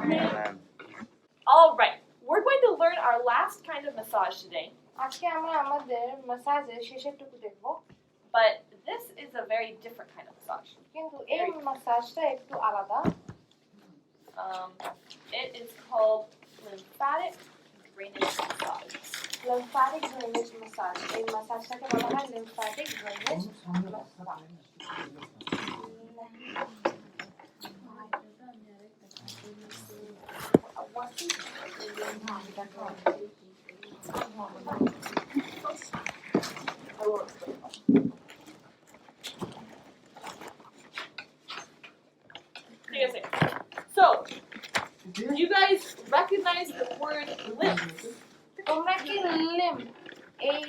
All right, we're going to learn our last kind of massage today. আজকে আমরা আমাদের ম্যাসাজের শেষেরটুকু দেখব, but this is a very different kind of massage. কিন্তু এই ম্যাসাজটা একটু আলাদা. It is called lymphatic drainage massage. Lymphatic drainage massage. এই ম্যাসাজটাকে বলা হয় lymphatic drainage massage. So, you guys recognize the word lymph? তোমরা কি lymph এই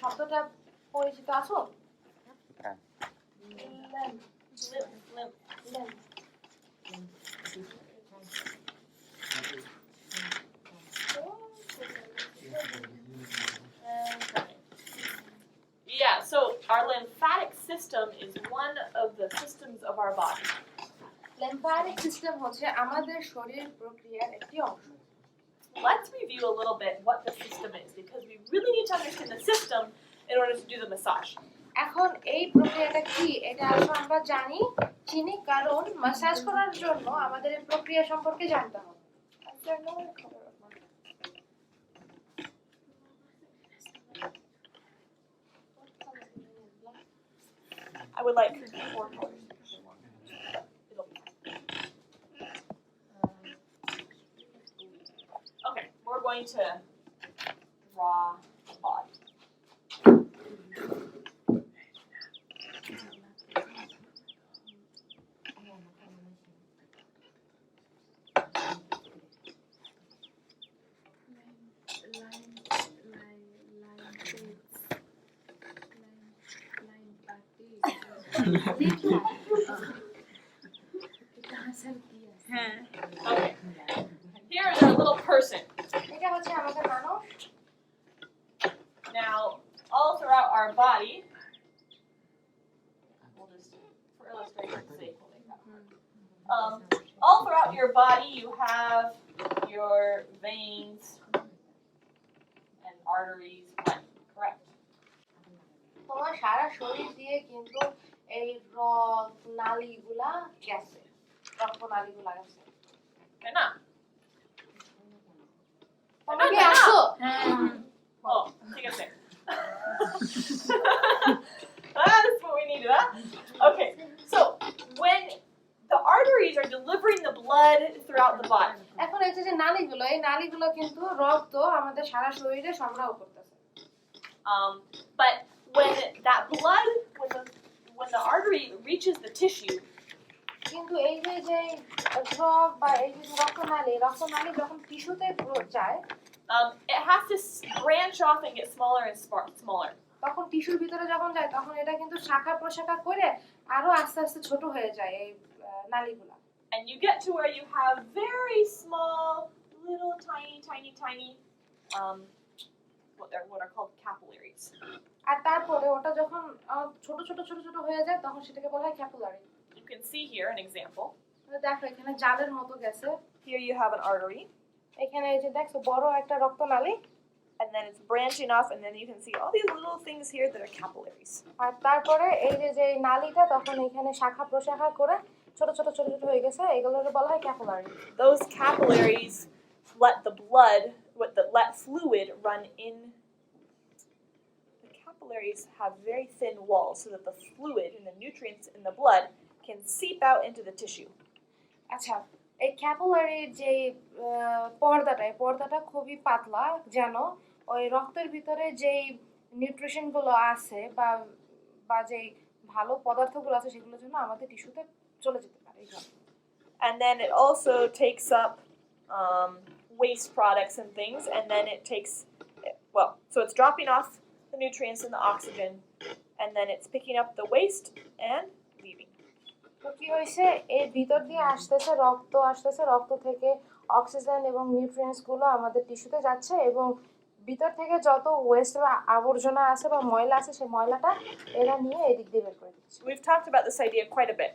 শব্দটা পরিচিত আছো? lymph. Yeah, so our lymphatic system is one of the systems of our body. Lymphatic system হচ্ছে আমাদের শরীর প্রক্রিয়ার একটি অংশ. Let's review a little bit what the system is because we really need to understand the system in order to do the massage. এখন এই প্রক্রিয়াটা কি এটা আসলে আমরা চিনি কারণ ম্যাসাজ করার জন্য আমাদের এই প্রক্রিয়া সম্পর্কে জানতে হবে. I would like 4 colors. Okay, we're going to draw the body. Okay. Here is our little person. Now, all throughout our body, we'll just, for illustration's sake, we'll make that. All throughout your body, you have your veins and arteries running, correct? তোমার সারা শরীর দিয়ে কিন্তু এই রক্তনালীগুলা গেছে. রক্তনালীগুলা গেছে. তাই না? তোমরা কি আসো? Oh, ঠিক আছে. That's what we needed, huh? Okay, so when the arteries are delivering the blood throughout the body. এখন এই যে নালীগুলো, এই নালীগুলো কিন্তু রক্ত আমাদের সারা শরীরে সরবরাহ করতেছে. But when that blood, when the artery reaches the tissue, কিন্তু এই যে ড্রপ বা এই যে রক্তনালী যখন টিস্যুতে যায়, it has to branch off and get smaller and smaller. তখন টিস্যুর ভিতরে যখন যায় তখন এটা কিন্তু শাখা প্রশাখা করে আরো আস্তে আস্তে ছোট হয়ে যায় এই নালীগুলো. And you get to where you have very small, little tiny what are called capillaries. আর তারপরে ওটা যখন ছোট হয়ে যায় তখন সেটাকে বলা হয় capillary. You can see here an example. দেখো এখানে জালের মতো গেছে. Here you have an artery. এখানে এই যে দেখো বড় একটা রক্তনালী. And then it's branching off and then you can see all these little things here that are capillaries. আর তারপরে এই যে নালীটা তখন এখানে শাখা প্রশাখা করে ছোট হয়ে গেছে, এগুলোকে বলা হয় capillary. Those capillaries let the blood, let fluid run in. The capillaries have very thin walls so that the fluid and the nutrients in the blood can seep out into the tissue. আচ্ছা, এই ক্যাপিলারির যে পর্দাটা খুবই পাতলা, যেন ওই রক্তের ভিতরে যেই নিউট্রিশনগুলো আছে বা যেই ভালো পদার্থগুলো আছে সেগুলো যেন আমাদের টিস্যুতে চলে যেতে পারে. And then it also takes up waste products and things, and then it takes, so it's dropping off the nutrients and the oxygen, and then it's picking up the waste and leaving. তো কি হয়েছে, এর ভিতর দিয়ে রক্ত থেকে oxygen এবং nutrients গুলো আমাদের টিস্যুতে যাচ্ছে এবং ভিতর থেকে যত ওয়েস্ট বা আবর্জনা আছে বা ময়লা আছে সেই ময়লাটা এরা নিয়ে এদিক দিয়ে বের করে দিচ্ছে. We've talked about this idea quite a bit.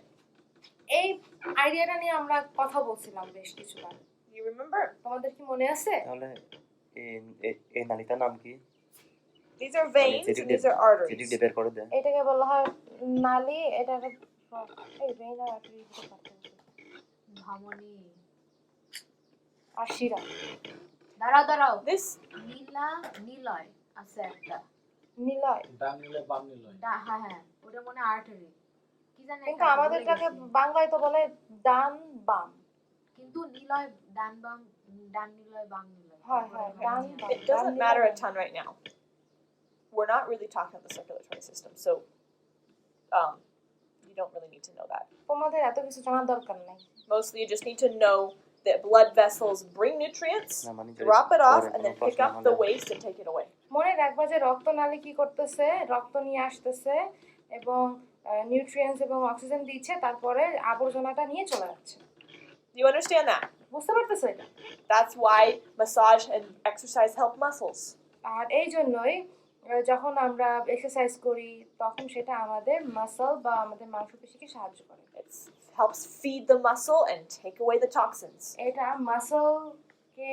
এই আইডিয়াটা নিয়ে আমরা কথা বলছিলাম বেশ কিছুবার. You remember? তোমাদের কি মনে আছে? তাহলে এই নালীটার নাম কি? These are veins and these are arteries. যেটি বের করে দেয় এটাকে বলা হয় নালী, এটা এই ভেইন আর আর্টারি দিতে পারতেছে ধমনী আর শিরা। দাঁড়াও This নিলয় আছে একটা নিলয়, ডান নিলে বাম নিলয়। হ্যাঁ ওটা মনে আর্টারি কি জানি কিন্তু একটা আমাদের ভুলে কাছে গেছি। বাংলায় তো বলে ডান বাম। কিন্তু নিলয় ডান নিলয় বাম নিলয় হয়, ডান বাম। it doesn't matter a ton right now. We're not really talking about the circulatory system, so you don't really need to know that. তোমাদের এত কিছু জানার দরকার নাই। Mostly you just need to know that blood vessels bring nutrients, drop it off, and then pick up the waste and take it away. মনে রাখবা যে রক্তনালী কি করতেছে, রক্ত নিয়ে আসতেছে এবং নিউট্রিয়েন্টস এবং অক্সিজেন দিচ্ছে, তারপরে আবর্জনাটা নিয়ে চলে যাচ্ছে। Do you understand that? বুঝতে পারতেছো এটা? That's why massage and exercise help muscles. আর এই জন্যই যখন আমরা এক্সারসাইজ করি তখন সেটা আমাদের মাসল বা আমাদের মাংসপেশিকে সাহায্য করে। It helps feed the muscle and take away the toxins. এটা মাসলকে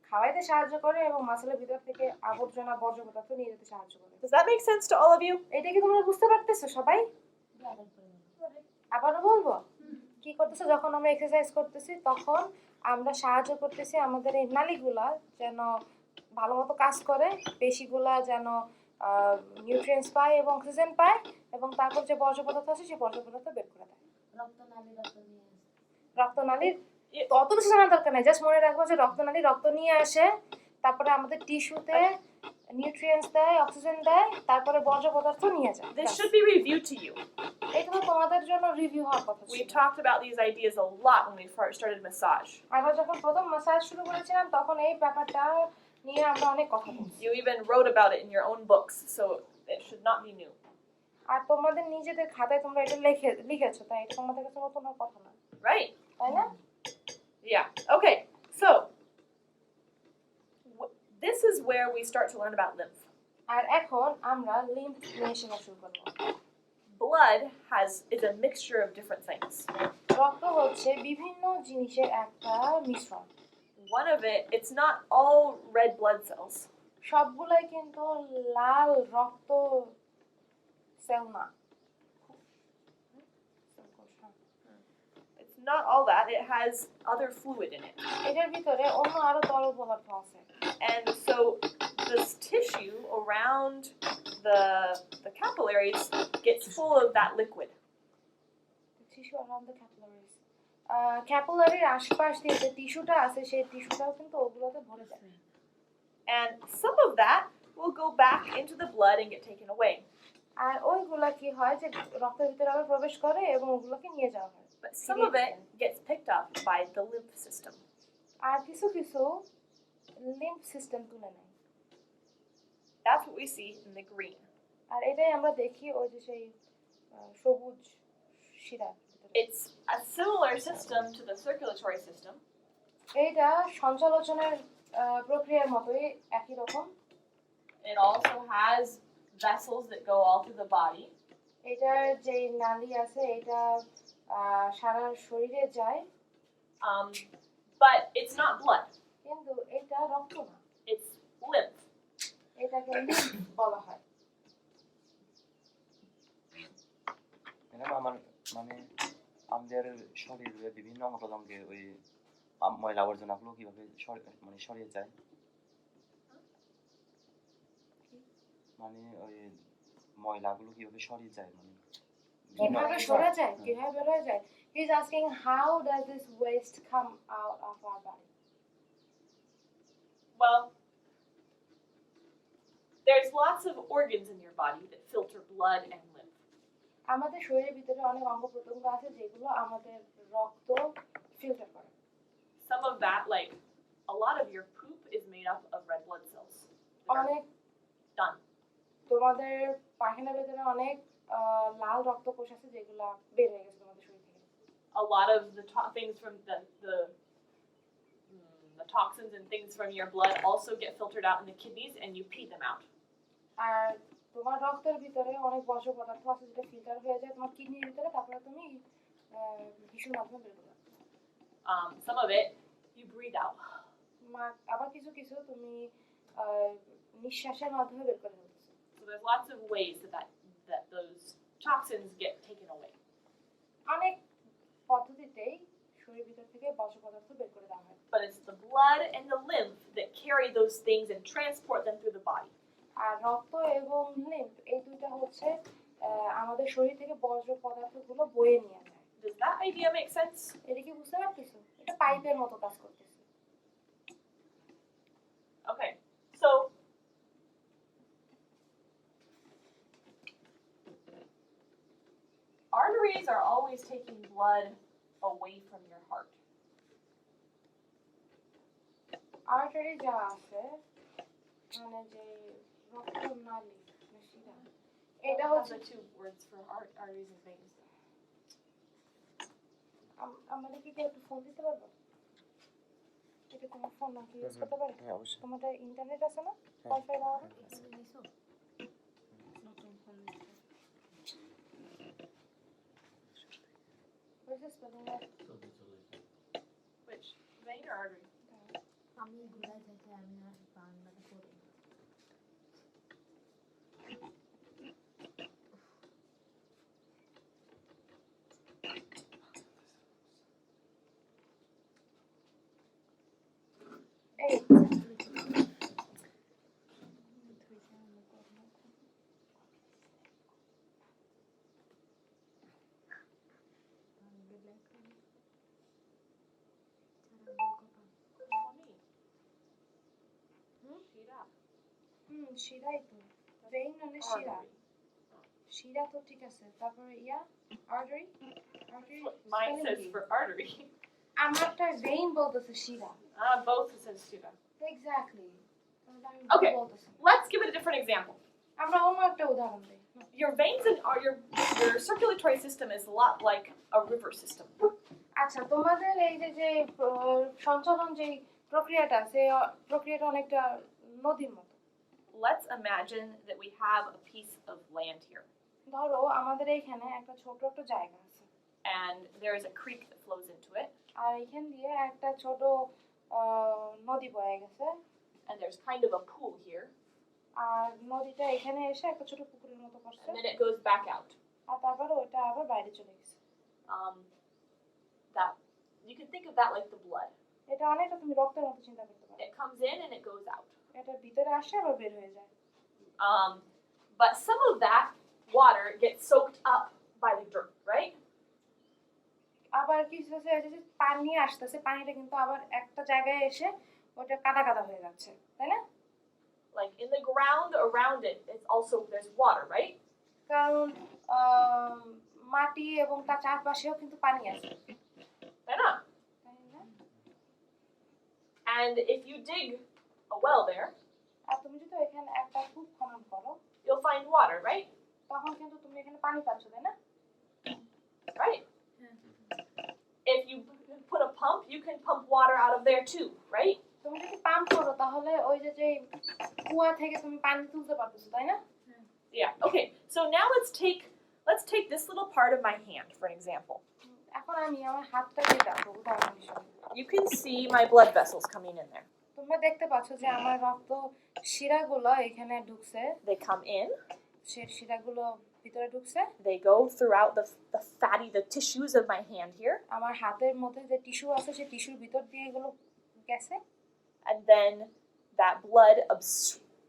খাওয়াইতে সাহায্য করে এবং মাসলের ভিতর থেকে আবর্জনা বর্জ্য পদার্থ নিয়ে যেতে সাহায্য করে। Does that make sense to all of you? এটা কি তোমরা বুঝতে পারতেছো সবাই? আবারও বলবো কি করতেছে, যখন আমরা এক্সারসাইজ করতেছি তখন আমরা সাহায্য করতেছি আমাদের এই নালীগুলা যেন ভালো মতো কাজ করে, পেশিগুলা যেন নিউট্রিয়েন্টস পায় এবং অক্সিজেন পায় এবং তারপর যে বর্জ্য পদার্থ আছে সেই বর্জ্য পদার্থ বের করে দেয়। রক্তনালীর অত কিছু জানার দরকার নাই, জাস্ট মনে রাখবো যে রক্তনালী রক্ত নিয়ে আসে, তারপরে আমাদের টিস্যুতে নিউট্রিয়েন্টস দেয়, অক্সিজেন দেয়, তারপরে বর্জ্য পদার্থ নিয়ে যায়। This should be reviewed to you. এটা তো তোমাদের জন্য রিভিউ হওয়ার কথা We ছিল। talked about these ideas a lot when we first started massage. আমরা যখন প্রথম ম্যাসাজ শুরু করেছিলাম তখন এই ব্যাপারটা নিয়ে আমরা অনেক কথা বলছি। You even wrote about it in your own books, so it should not be new. আর তোমাদের নিজেদের খাতায় তোমরা এটা লিখেছো, তাই এটা তোমাদের কাছে নতুন হওয়ার কথা না, Right? তাই না? Yeah. Okay. So this is where we start to learn about lymph. আর এখন আমরা লিম্ফ নিয়ে শেখা শুরু করব। Blood is a mixture of different things. রক্ত হচ্ছে বিভিন্ন জিনিসের একটা মিশ্রণ। One of it's not all red blood cells. সবগুলাই কিন্তু লাল রক্ত সেল না। It's not all that. It has other fluid in it. এটার ভিতরে অন্য আরো তরল পদার্থ আছে। And so this tissue around the capillaries gets full of that liquid. Tissue around the capillaries. ক্যাপিলারির আশপাশ দিয়ে যে টিস্যুটা আছে সেই টিস্যুটাও কিন্তু ওগুলোতে ভরে যায়। And some of that will go back into the blood and get taken away. আর ওইগুলা কি হয় যে রক্তের ভিতরে আবার প্রবেশ করে এবং ওগুলোকে নিয়ে যাওয়া হয়। But some of it gets picked up by the lymph system. আর কিছু কিছু লিম্ফ সিস্টেম তুলে নেয়। That's what we see in the green. আর এটাই আমরা দেখি ওই যে সেই সবুজ শিরা। It's a similar system to the circulatory system. এইটা সঞ্চালনের প্রক্রিয়ার মতোই একই রকম। It also has vessels that go all through the body. এটার যে নালী আছে এটা সারা শরীরে যায়, But it's not blood. কিন্তু এটা রক্ত না, It's lymph. এটাকে লিম্ফ বলা হয়। ম্যাডাম আমার মানে আমাদের শরীরের বিভিন্ন অঙ্গ প্রত্যঙ্গে ওই ময়লা আবর্জনাগুলো কিভাবে সরিয়ে যায়, মানে ওই ময়লাগুলো কিভাবে সরিয়ে যায়, মানে কিভাবে সরে যায়, কিভাবে বের হয়ে যায়। He is asking how does this waste come out of our body? Well, there's lots of organs in your body that filter blood and lymph. আমাদের শরীরের ভিতরে অনেক অঙ্গ প্রত্যঙ্গ আছে যেগুলো আমাদের রক্ত ফিল্টার করে। Some of that, like a lot of your poop, is made up of red blood cells. অনেক Done. তোমাদের পায়খানার ভিতরে অনেক লাল রক্তকোষ আছে যেগুলো বের হয়ে গেছে তোমাদের শরীর থেকে। A lot of the things from the toxins and things from your blood also get filtered out in the kidneys, and you pee them out. আর তোমার রক্তের ভিতরে অনেক বর্জ্য পদার্থ আছে যেটা ফিল্টার হয়ে যায় তোমার কিডনির ভিতরে, তারপরে তুমি ভীষণ মাধ্যমে বের করো। Some of it you breathe out. আবার কিছু কিছু তুমি নিঃশ্বাসের মাধ্যমে বের করে ফেলতেছো। So there's lots of ways that those toxins get taken away. অনেক পদ্ধতিতেই শরীরের ভিতর থেকে বর্জ্য পদার্থ বের করে দেওয়া হয়। But it's the blood and the lymph that carry those things and transport them through the body. আর রক্ত এবং লিম্ফ এই দুইটা হচ্ছে আমাদের শরীর থেকে বর্জ্য পদার্থগুলো বয়ে নিয়ে যায়। Does that idea make sense? এটা কি বুঝতে পারতেছো? এটা পাইপের মতো কাজ করতেছে। Okay, so arteries are always taking blood away from your heart. Artery যা আছে মানে যে রক্তনালী শিরা এটা What are হচ্ছে the two words for arteries and veins? আমাদের কি একটু ফোন দিতে পারবো? এটা তোমার ফোন নাকি ইউজ করতে পারো? হ্যাঁ অবশ্যই। তোমাদের ইন্টারনেট আছে না? হ্যাঁ। ওয়াইফাই দাও না? এখানে নিছো নতুন phone What's the spelling of Which? Vein or artery? আমি ভুলাই যাচ্ছি আমি আর বাংলাটা পড়ি না। এই শিরাই তো ভেইন মানে শিরা শিরা তো ঠিক আছে তারপরে yeah artery artery Mine says for artery. আমারটা ভেইন বলতেছে শিরা Both says Shiva. Exactly Okay. Let's give it a different example. আমরা অন্য একটা উদাহরণ দেই Your veins and your circulatory system is a lot like a river system. আচ্ছা তোমাদের এই যে সঞ্চালন যে প্রক্রিয়াটা সেই প্রক্রিয়াটা অনেকটা নদীর মতো Let's imagine that we have a piece of land here, ধরো আমাদের এইখানে একটা ছোট একটা জায়গা আছে and there is a creek that flows into it, আর এখান দিয়ে একটা ছোট নদী বয়ে গেছে and there's kind of a pool here, আর নদীটা এখানে এসে একটা ছোট পুকুরের মতো করছে and then it goes back out. আর তারপরে ওটা আবার বাইরে চলে গেছে That you can think of that like the blood. এটা অনেকটা তুমি রক্তের মতো চিন্তা করতে পারো It comes in and it goes out. এটা ভিতরে আসে আবার বের হয়ে যায় But some of that water gets soaked up by the dirt, right? আবার কিছু আছে যে পানি আসতেছে পানিটা কিন্তু আবার একটা জায়গায় এসে ওটা কাদা কাদা হয়ে যাচ্ছে তাই না Like in the ground around it, it's also there's water, right? কারণ মাটি এবং তার চারপাশেও কিন্তু পানি আছে Why not? তাই না And if you dig a well there, আর তুমি যদি এখানে একটা কূপ খনন করো you'll find water, right? তখন কিন্তু তুমি এখানে পানি পাচ্ছ তাই না Right? If you put a pump, you can pump water out of there too, right? তুমি যদি পাম্প করো তাহলে ওই যে কুয়া থেকে তুমি পানি তুলতে পারতেছো তাই না Yeah. Okay. So now let's take this little part of my hand for an example. এখন আমি আমার হাতটাকে দেখো উদাহরণ হিসেবে You can see my blood vessels coming in there. তোমরা দেখতে পাচ্ছ যে আমার রক্ত শিরাগুলো এখানে ঢুকছে They come in. সে শিরাগুলো ভিতরে ঢুকছে They go throughout the tissues of my hand here, আমার হাতের মধ্যে যে টিস্যু আছে সেই টিস্যুর ভিতর দিয়ে এগুলো গেছে and then that blood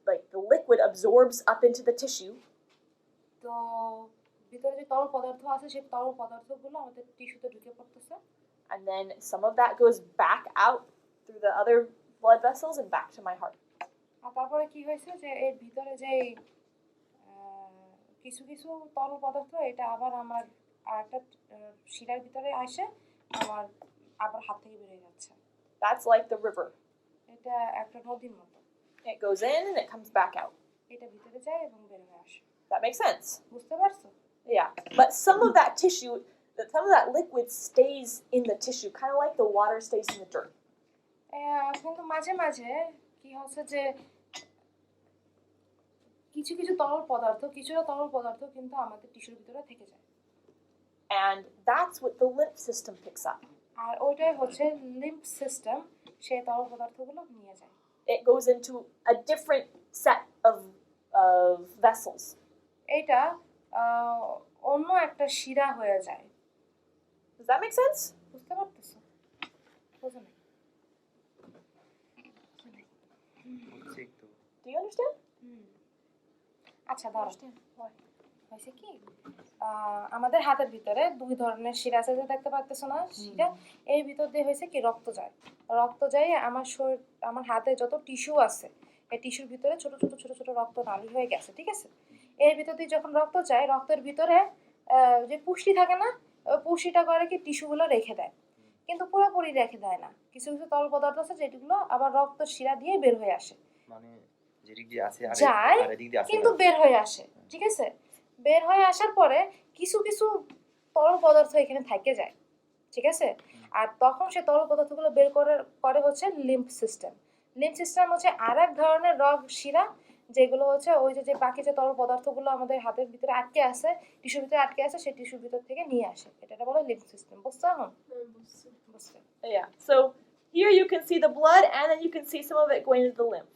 like the liquid absorbs up into the tissue, তো ভিতরে যে তরল পদার্থ আছে সেই তরল পদার্থগুলো আমাদের টিস্যুতে ঢুকে পড়তেছে and then some of that goes back out through the other blood vessels and back to my heart. আর তারপরে কি হয়েছে যে এর ভিতরে যে কিছু কিছু তরল পদার্থ এটা আবার আমার আরেকটা শিরার ভিতরে আসে আমার আবার হাত থেকে বেরিয়ে যাচ্ছে That's like the river. এটা একটা নদীর মতো It goes in and it comes back out. এটা ভিতরে যায় এবং বের হয়ে আসে That makes sense. বুঝতে পারছো Yeah. But some of that tissue, some of that liquid stays in the tissue, kind of like the water stays in the dirt. কিন্তু মাঝে মাঝে কি হচ্ছে যে কিছু কিছু তরল পদার্থ কিছুটা তরল পদার্থ কিন্তু আমাদের টিস্যুর ভিতরে থেকে যায় And that's what the lymph system picks up. আর ওইটাই হচ্ছে লিম্ফ সিস্টেম সেই তরল পদার্থগুলো নিয়ে যায়। It goes into a different set of vessels. এটা অন্য একটা শিরা হয়ে যায়। Does that make sense? বুঝতে পারতেছো? বুঝো নাই? ঠিক তো Do you understand? আচ্ছা ধরো হয়েছে কি আমাদের হাতের ভিতরে দুই ধরনের শিরা আছে যে দেখতে পাচ্তেছো না শিরা এর ভিতর দিয়ে হয়েছে কি রক্ত যায় আমার হাতে যত টিস্যু আছে এই টিস্যুর ভিতরে ছোট ছোট ছোট ছোট রক্ত নালী হয়ে গেছে ঠিক আছে এর ভিতর দিয়ে যখন রক্ত যায় রক্তের ভিতরে যে পুষ্টি থাকে না ওই পুষ্টিটা করে কি টিস্যুগুলো রেখে দেয় কিন্তু পুরোপুরি রেখে দেয় না কিছু কিছু তরল পদার্থ আছে যেগুলো আবার রক্ত শিরা দিয়ে বের হয়ে আসে মানে যেদিক দিয়ে আছে যায় আর এদিক দিয়ে আসে কিন্তু বের হয়ে আসে ঠিক আছে বের হয়ে আসার পরে কিছু কিছু তরল পদার্থ এখানে থেকে যায় ঠিক আছে আর তখন সে তরল পদার্থগুলো বের করে হচ্ছে লিম্ফ সিস্টেম হচ্ছে আরেক ধরনের রগ শিরা যেগুলো হচ্ছে ওই যে বাকি যে তরল পদার্থগুলো আমাদের হাতের ভিতরে আটকে আছে টিস্যুর ভিতরে আটকে আছে সেই টিস্যুর ভিতর থেকে নিয়ে আসে এটা বলে লিম্ফ সিস্টেম বুঝছো এখন বুঝছো Yeah. So here you can see the blood, and then you can see some of it going into the lymph.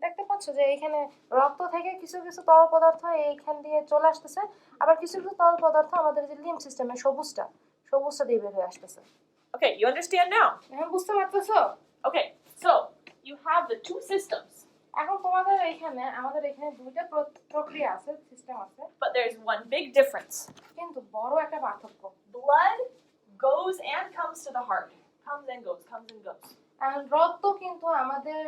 দেখতে পাচ্ছ যে এখানে রক্ত থেকে কিছু কিছু তরল পদার্থ এইখান দিয়ে চলে আসতেছে আবার কিছু কিছু তরল পদার্থ আমাদের যে লিম্ফ সিস্টেমে সবুজটা দিয়ে বের হয়ে আসতেছে Okay, you understand now? এখন বুঝতে পারতেছো Okay, so you have the two systems, এখন আমাদের এখানে দুইটা প্রক্রিয়া আছে সিস্টেম আছে but there's one big difference. কিন্তু বড় একটা পার্থক্য Blood goes and comes to the heart. Comes and goes, comes and goes. এখন রক্ত কিন্তু আমাদের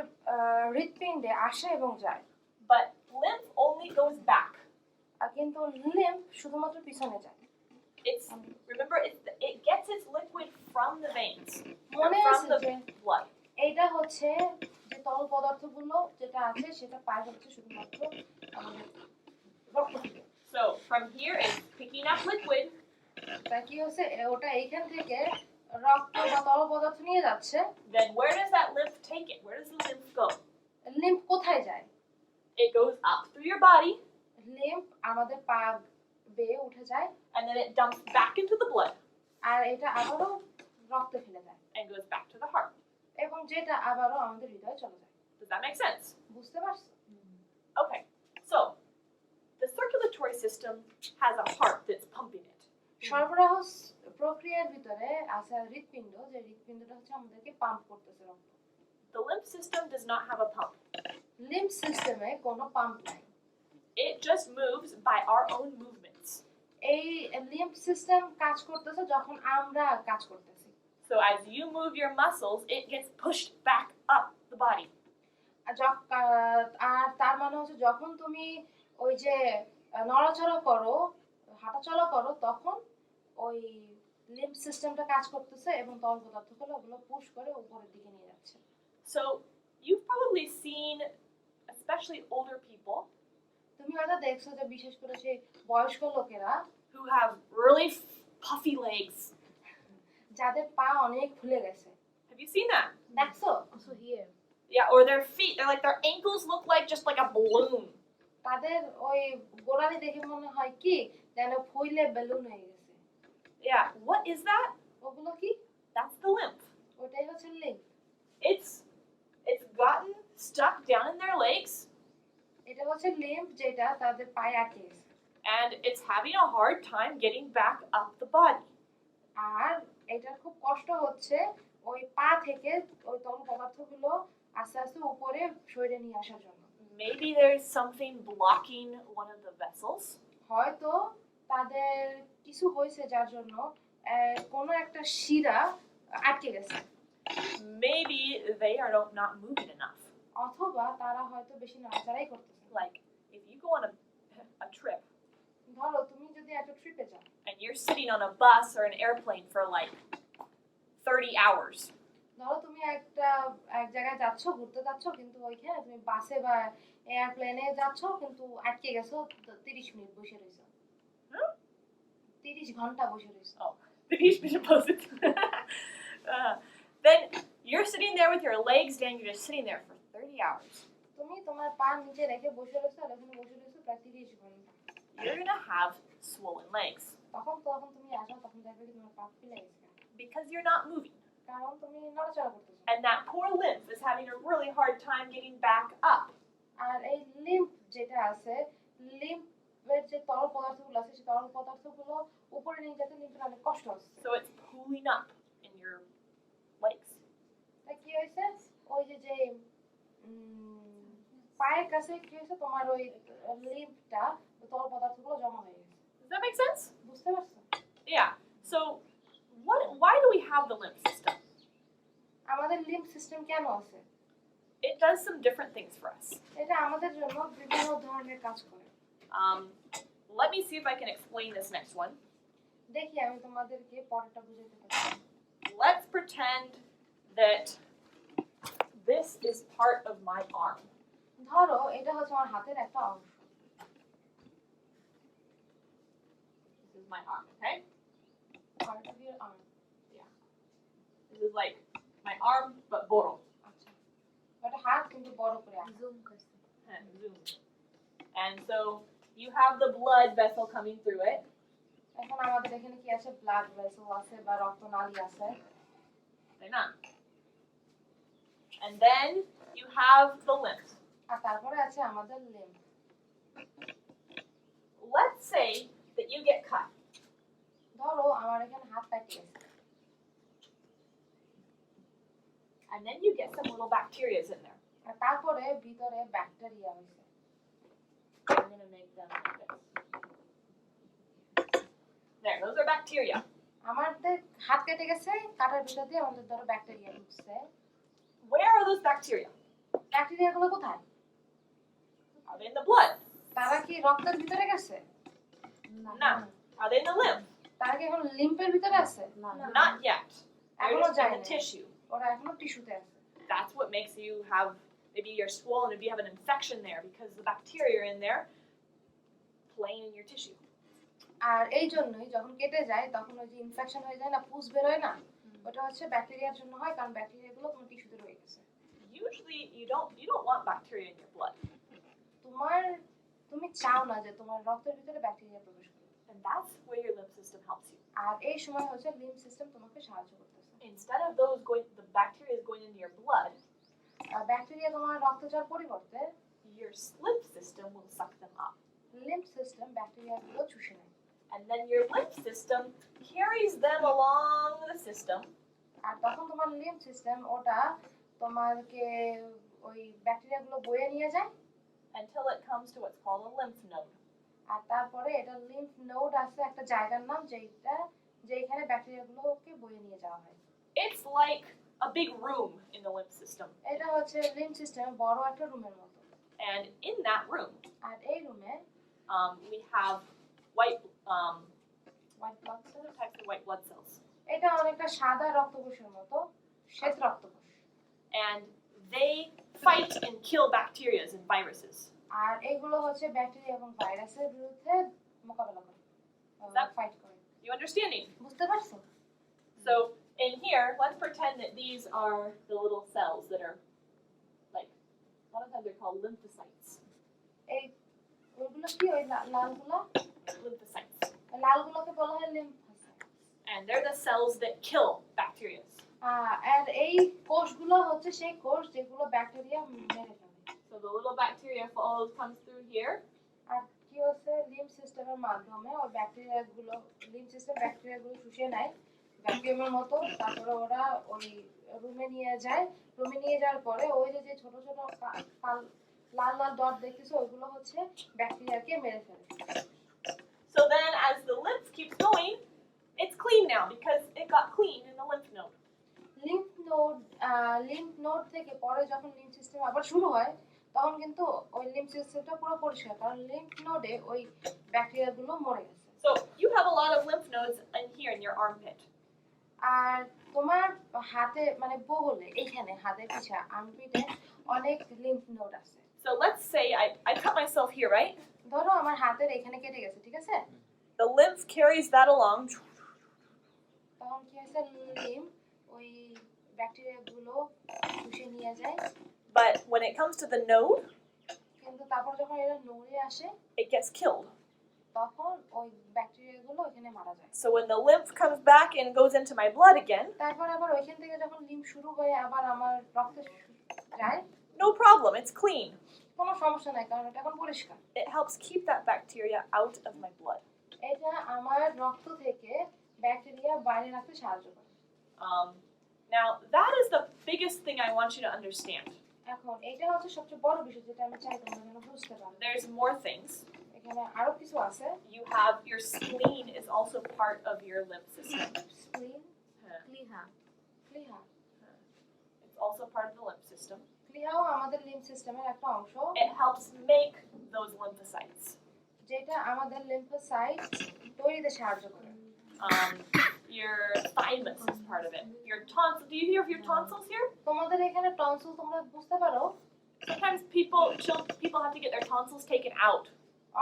হৃৎপিণ্ডে আসে এবং যায় But lymph only goes back. আর কিন্তু লিম্ফ শুধুমাত্র পিছনে যায় Remember, it gets its liquid from the veins, মনে from আছে the যে blood. এইটা হচ্ছে যে তরল পদার্থগুলো যেটা আছে সেটা পায় হচ্ছে শুধুমাত্র আমাদের রক্ত থেকে So from here, it's picking up liquid, তা কি হচ্ছে ওটা এইখান থেকে রক্ত বা তরল পদার্থ নিয়ে যাচ্ছে then where does that lymph take it? Where does the lymph go? Lymph কোথায় যায় It goes up through your body, lymph আমাদের পা বেয়ে উঠে যায় and then it dumps back into the blood আর এটা আবারও রক্তে ফেলে দেয় and goes back to the heart. এবং যেটা আবারও আমাদের হৃদয়ে চলে যায় Does that make sense? বুঝতে পারছো Okay, so the circulatory system has a heart that's pumping it. সরবরাহ প্রক্রিয়ার ভিতরে আছে হৃৎপিণ্ড যে হৃৎপিণ্ডটা হচ্ছে আমাদেরকে পাম্প করতেছে রক্ত The lymph system does not have a pump. Lymph সিস্টেমে কোনো পাম্প নাই It just moves by our own movements. এই লিম্ফ সিস্টেম কাজ করতেছে যখন আমরা কাজ করতেছি So as you move your muscles, it gets pushed back up the body. আর তার মানে হচ্ছে যখন তুমি ওই যে নড়াচড়া করো হাঁটাচলা করো তখন ওই লিম্ফ সিস্টেমটা কাজ করতেছে এবং তরল পদার্থগুলো ওগুলো পুশ করে উপরের দিকে নিয়ে যাচ্ছে So you've probably seen, especially older people, তুমি হয়তো দেখছো যে বিশেষ করে সেই বয়স্ক লোকেরা who have really puffy legs. যাদের পা অনেক ফুলে গেছে Have you seen that? দেখছো Also here. Yeah, or their feet. They're like their ankles look like just like a balloon. তাদের ওই গোড়ালি দেখে মনে হয় কি যেন ফুলে বেলুন হয়ে গেছে Yeah, what is that? ওগুলো কি That's the lymph. ওটাই হচ্ছে lymph It's gotten stuck down in their legs, এটা হচ্ছে লিম্ফ যেটা তাদের পায়ে আটকে গেছে and it's having a hard time getting back up the body. আর এটা খুব কষ্ট হচ্ছে ওই পা থেকে ওই তরল পদার্থগুলো আস্তে আস্তে উপরে শরীরে নিয়ে আসার জন্য Maybe there's something blocking one of the vessels. হয়তো তাদের কিছু হয়েছে যার জন্য কোনো একটা শিরা আটকে গেছে Maybe they are not moving enough. অথবা তারা হয়তো বেশি নাড়াচাড়াই করতেছে Like if you go on a trip ধরো তুমি যদি একটা ট্রিপে যাও and you're sitting on a bus or an airplane for like 30 hours. ধরো তুমি এক জায়গায় যাচ্ছ ঘুরতে যাচ্ছ কিন্তু ওইখানে তুমি বাসে বা এয়ারপ্লেনে যাচ্ছ কিন্তু আটকে গেছো 30 মিনিট বসে রইছো 30 ঘন্টা বসে রইছো Then you're sitting there with your legs down, you're just sitting there for 30 hours. তুমি তোমার পা নিচে রেখে বসে রইছো আর ওখানে বসে রইছো প্রায় 30 ঘন্টা You're gonna have swollen legs তখন তুমি আসো তখন দেখবে কি তোমার পা ফুলে গেছে because you're not moving. কারণ তুমি নড়াচড়া করতেছো। And that poor lymph is having a really hard time getting back up. আর এই লিম্ফ যেটা আছে, লিম্ফের যে তরল পদার্থগুলো আছে সেই তরল পদার্থগুলো উপরে নিয়ে যেতে লিম্ফের অনেক কষ্ট হচ্ছে। So it's pulling up in your legs. তাই কি হয়েছে, ওই যে পায়ের কাছে কি হয়েছে, তোমার ওই লিম্ফটা তরল পদার্থগুলো জমা হয়ে গেছে। Does that make sense? বুঝতে পারছো? Yeah. So why do we have the lymph system? আমাদের লিম্ফ সিস্টেম কেন আছে? It does some different things for us. এটা আমাদের জন্য বিভিন্ন ধরনের কাজ করে। Let me see if I can explain this next one. দেখি আমি তোমাদেরকে পরেরটা বুঝাতে পারছি। Let's pretend that this is part of my arm. ধরো এটা হচ্ছে আমার হাতের একটা অংশ। This is my arm, okay? Part of your arm. This is like my arm, but boro. আচ্ছা, এটা হাত কিন্তু বড় করে আঁকা। জুম করছে। Zoom. And so you have the blood vessel coming through it. এখন আমাদের এখানে কি আছে, ব্লাড ভেসেল আছে বা রক্তনালী আছে। Right now. And then you have the lymph. আর তারপরে আছে আমাদের lymph. Let's say that you get cut. ধরো আমার এখানে হাত কাটে গেছে। And then you get some little bacteria in there. আর তারপরে ভিতরে ব্যাকটেরিয়া হয়েছে। I'm going to make them like this. There, those are bacteria. আমাদের হাত কেটে গেছে, কাটার ভিতর দিয়ে আমাদের ধরো ব্যাকটেরিয়া ঢুকছে। Where are those bacteria? ব্যাকটেরিয়াগুলো কোথায়? Are they in the blood? তারা কি রক্তের ভিতরে গেছে? No. Are they in the lymph? তারা কি এখন লিম্ফের ভিতরে আছে? Not yet. They're এখনো just in যায় the না। tissue. ওরা এখনো টিস্যুতে আছে। That's what makes you have, maybe you're swollen, maybe you have an infection there because the bacteria are in there playing in your tissue. আর এই জন্যই যখন কেটে যায় তখন ওই যে ইনফেকশন হয়ে যায় না, পুষ বের হয় না, ওটা হচ্ছে ব্যাকটেরিয়ার জন্য হয়, কারণ ব্যাকটেরিয়াগুলো তোমার টিস্যুতে রয়ে গেছে। Usually you don't want bacteria in your blood. তুমি চাও না যে তোমার রক্তের ভিতরে ব্যাকটেরিয়া প্রবেশ করবে। And that's where your lymph system helps you. আর এই সময় হচ্ছে লিম্ফ সিস্টেম তোমাকে সাহায্য করতেছে। Instead of the bacteria is going into your blood, আর ব্যাকটেরিয়া তোমার রক্তে যাওয়ার পরিবর্তে your lymph system will suck them up. Lymph system ব্যাকটেরিয়াগুলো চুষে নেয়। And then your lymph system carries them along the system আর তখন তোমার লিম্ফ সিস্টেম ওটা তোমাকে ওই ব্যাকটেরিয়াগুলো বয়ে নিয়ে যায় until it comes to what's called a lymph node. আর তারপরে এটা লিম্ফ নোড আছে একটা জায়গার নাম, যেখানে ব্যাকটেরিয়াগুলোকে বয়ে নিয়ে যাওয়া হয়। It's like a big room in the lymph system. এটা হচ্ছে লিম্ফ সিস্টেমে বড় একটা রুমের মতো। And in that room, আর এই রুমে we have white white blood cell, different types of white blood cells. এটা অনেকটা সাদা রক্তকোষের মতো, শ্বেত রক্তকোষ। And they fight and kill bacteria and viruses. আর এগুলো হচ্ছে ব্যাকটেরিয়া এবং ভাইরাসের বিরুদ্ধে মোকাবেলা করে, ফাইট করে। You understanding? বুঝতে পারছো? So in here, let's pretend that these are the little cells that are like, a lot of times they're called lymphocytes. এই ওইগুলো কি, ওই লালগুলো, Lymphocytes. লালগুলোকে বলা হয় lymphocyte. And they're the cells that kill bacteria. আর এই কোষগুলো হচ্ছে সেই কোষ যেগুলো ব্যাকটেরিয়া মেরে ফেলে। So the little bacteria comes through here. আর কি হচ্ছে, লিম্ফ সিস্টেমের মাধ্যমে ওই ব্যাকটেরিয়াগুলো, লিম্ফ সিস্টেম ব্যাকটেরিয়াগুলো শুষে নেয় ভ্যাকুয়ামের মতো, তারপরে ওরা ওই রুমে নিয়ে যায়। রুমে নিয়ে যাওয়ার পরে ওই যে ছোট ছোট লাল লাল ডট দেখতেছো, ওইগুলো হচ্ছে ব্যাকটেরিয়াকে মেরে ফেলে। So then as the lymph keeps going, it's clean now because it got clean in the lymph node. Lymph node থেকে পরে যখন লিম্ফ সিস্টেম আবার শুরু হয় তখন কিন্তু ওই লিম্ফ সিস্টেমটা পুরো পরিষ্কার, কারণ লিম্ফ নোডে ওই ব্যাকটেরিয়াগুলো মরে গেছে। So you have a lot of lymph nodes in here in your armpit. আর তোমার হাতে মানে বগলে এইখানে হাতের পিছে আর্মপিটে অনেক লিম্ফ নোড আছে। So let's say I cut myself here, right? ধরো আমার হাতের এখানে কেটে গেছে, ঠিক আছে? The lymph carries that along. তখন কি হয়েছে, লিম্ফ ওই ব্যাকটেরিয়াগুলো শুষে নিয়ে যায়। But when it comes to the node, কিন্তু তারপর যখন এটা নোডে আসে it gets killed. তখন ওই ব্যাকটেরিয়াগুলো ওখানে মারা যায়। So when the lymph comes back and goes into my blood again, তারপর আবার ওইখান থেকে যখন লিম্ফ শুরু হয়ে আবার আমার রক্তে যায়, no problem, it's clean. কোনো সমস্যা নাই, কারণ এটা এখন পরিষ্কার। It helps keep that bacteria out of my blood. এটা আমার রক্ত থেকে ব্যাকটেরিয়া বাইরে রাখতে সাহায্য করে। Now, that is the biggest thing I want you to understand. এখন এটা হচ্ছে সবচেয়ে বড় বিষয় যেটা আমি চাই তোমরা যেন বুঝতে পারো। There's more things. এখানে আরো কিছু আছে। You have your spleen is also part of your lymph system. স্প্লিন, ক্লিহা প্লিহা, It's also part of the lymph system. প্লিহাও আমাদের লিম্ফ সিস্টেমের একটা অংশ, It helps make those lymphocytes. যেটা আমাদের লিম্ফোসাইট তৈরিতে সাহায্য করে। Your thymus is part of it. Your tonsils. Do you hear of your tonsils here? তোমাদের এখানে টনসিল তোমরা বুঝতে পারো, Sometimes people have to get their tonsils taken out.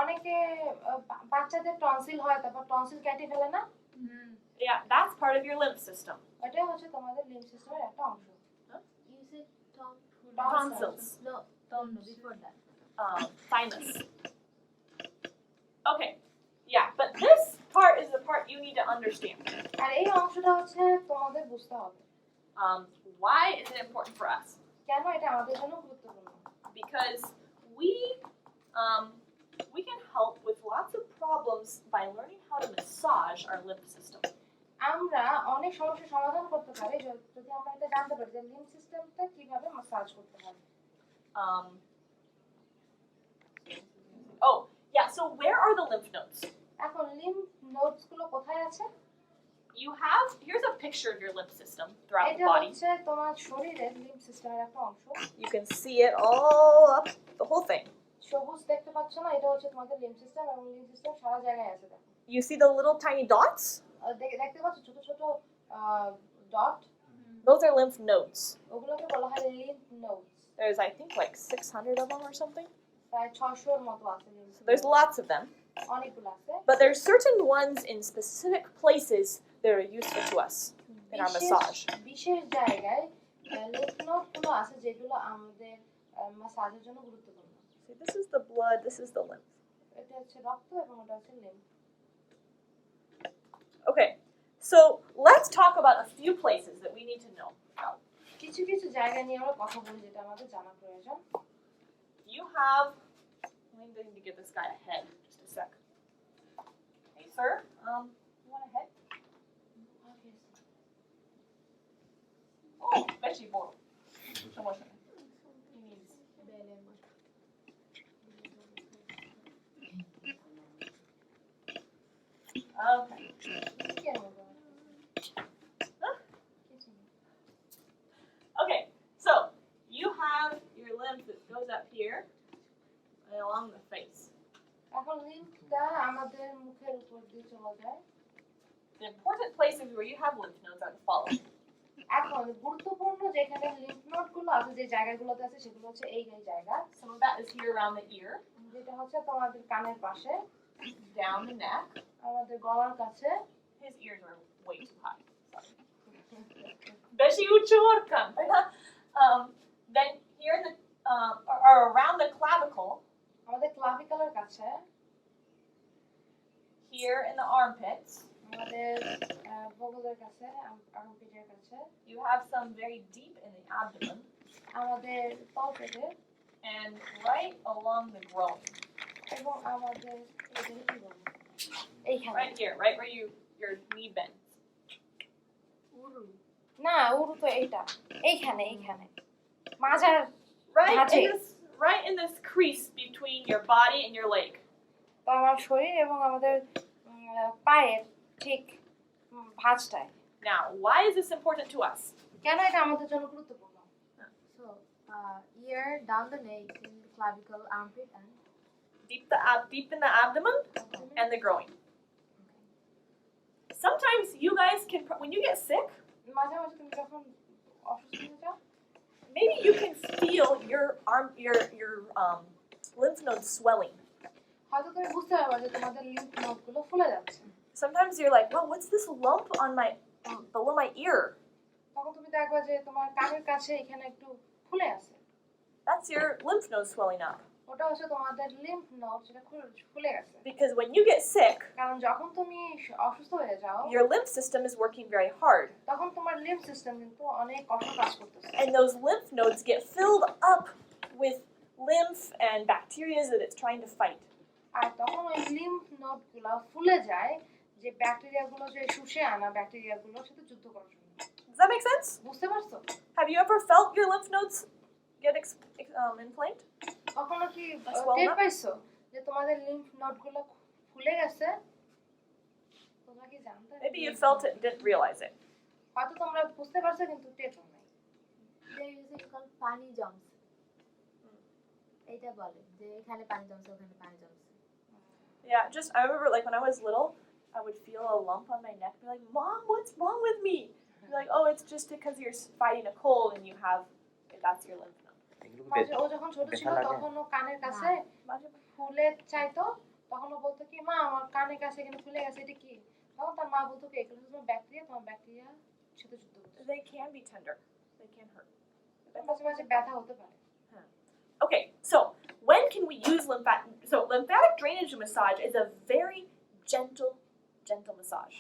অনেকে বাচ্চাদের টনসিল হয়, তারপর টনসিল কেটে ফেলে না, Yeah, that's part of your lymph system. ওটাই হচ্ছে তোমাদের লিম্ফ সিস্টেমের একটা অংশ। You say Tonsils. No before that Thymus. Okay. Yeah, but this part is the part you need to understand. আর এই অংশটা হচ্ছে তোমাদের বুঝতে হবে। Why is it important for us? কেন এটা আমাদের জন্য গুরুত্বপূর্ণ? Because we can help with lots of problems by learning how to massage our lymph system. আমরা অনেক সমস্যার সমাধান করতে পারি যদি আমরা এটা জানতে পারি যে লিম্ফ সিস্টেমটা কিভাবে মাসাজ করতে হয়। Oh, yeah, so where are the lymph nodes? এখন লিম্ফ নোডস গুলো কোথায় আছে? Here's a picture of your lymph system throughout the এটা body. হচ্ছে তোমার শরীরের লিম্ফ সিস্টেমের একটা অংশ। You can see it all up, the whole thing. সবুজ দেখতে পাচ্ছ না, এটা হচ্ছে তোমাদের লিম্ফ সিস্টেম, এবং লিম্ফ সিস্টেম সারা জায়গায় আছে। দেখো You see the little tiny dots? দেখতে পাচ্ছ ছোট ছোট dot, Those are lymph nodes. ওগুলোকে বলা হয় lymph nodes. There's, I think, like 600 of them or something. প্রায় 600 এর মতো আছে lymph. So there's lots of them. অনেকগুলো আছে। But there's certain ones in specific places that are useful to us in our massage. বিশেষ জায়গায় lymph নোডগুলো আছে যেগুলো আমাদের মাসাজের জন্য গুরুত্বপূর্ণ। See, this is the blood, this is the lymph. এটা হচ্ছে রক্ত এবং এটা হচ্ছে lymph. Okay, so let's talk about a few places that we need to know about. কিছু কিছু জায়গা নিয়ে আমরা কথা বলি যেটা আমাদের জানা প্রয়োজন। You have, I need to give this guy a head, just a sec. Hey sir, you want a head? Oh, veggie bowl. He needs. Okay. Okay, so you have your lymph that goes up here and along the face. এখন লিম্ফটা আমাদের মুখের উপর দিয়ে চলে যায়। The important places where you have lymph nodes are the following. এখন গুরুত্বপূর্ণ যেখানে লিম্ফ নোডগুলো আছে, যে জায়গাগুলোতে আছে সেগুলো হচ্ছে এই জায়গা। Some of that is here around the ear, যেটা হচ্ছে তোমাদের কানের পাশে, down the neck. আমাদের গলার কাছে। His ears are way too high. Beshi uçuyorken. Then here in the or around the clavicle, আমাদের ক্লাভিকলের কাছে, here in the armpits. আমাদের বগলের কাছে, আর্মপিটের কাছে। You have some very deep in the abdomen. আমাদের তলপেটে, and right along the groin. এবং আমাদের এইখানে। Right here, right where your knee bends. না, উরু তো এইটা, এইখানে এইখানে মাজার Right in this crease between your body and your leg. তো আমার শরীর এবং আমাদের পায়ের ঠিক ভাঁজটায়। Now, why is this important to us? কেন এটা আমাদের জন্য গুরুত্বপূর্ণ? So, ear, down the neck, in the clavicle, armpit, and Deep in the abdomen and the groin. Sometimes you guys can, when you get sick, মাঝে মাঝে তুমি যখন অসুস্থ হয়ে যাও, maybe you can feel your lymph nodes swelling. হয়তো তুমি বুঝতে পারবে যে তোমাদের লিম্ফ নোডগুলো ফুলে যাচ্ছে। Sometimes you're like, well, what's this lump on my below my ear? তখন তুমি দেখবা যে তোমার কানের কাছে এখানে একটু ফুলে আছে। That's your lymph node swelling up. ওটা হচ্ছে তোমাদের লিম্ফ নোড যেটা ফুলে গেছে Because when you get sick, কারণ যখন তুমি অসুস্থ হয়ে যাও your lymph system is working very hard. তখন তোমার লিম্ফ সিস্টেম কিন্তু অনেক কঠোর কাজ করতেছে And those lymph nodes get filled up with lymph and bacteria that it's trying to fight. আর তখন ওই লিম্ফ নোডগুলো ফুলে যায় যে ব্যাকটেরিয়াগুলো যে শুষে আনা ব্যাকটেরিয়াগুলোর সাথে যুদ্ধ করার জন্য Does that make sense? বুঝতে পারছো Have you ever felt your lymph nodes get inflamed? কখনো কি swollen টের up? পাইছো যে তোমাদের লিম্ফ নোডগুলো ফুলে গেছে তোমরা কি জানতে Maybe you felt it and didn't realize it. হয়তো তোমরা বুঝতে পারছো কিন্তু টের পাও নাই There is a called পানি জমছে এটা বলে যে এখানে পানি জমছে ওখানে পানি জমছে Yeah, just I remember like when I was little, I would feel a lump on my neck. Be like, Mom, what's wrong with me? Be like, oh, it's just because you're fighting a cold and you have that's your lymph node. এগুলো কি মাঝে ও যখন ছোট ছিল ব্যথা লাগে? তখন ও কানের কাছে ফুলে চাইতো তখন ও বলতো কি মা আমার কানের কাছে এখানে ফুলে গেছে এটা কি তখন তার মা বলতো কি এগুলো তোমার ব্যাকটেরিয়া সাথে যুদ্ধ করছে They can be tender. They can hurt. মাঝে মাঝে ব্যথা হতে পারে Okay, so when can we use lymphatic? So lymphatic drainage massage is a very gentle massage.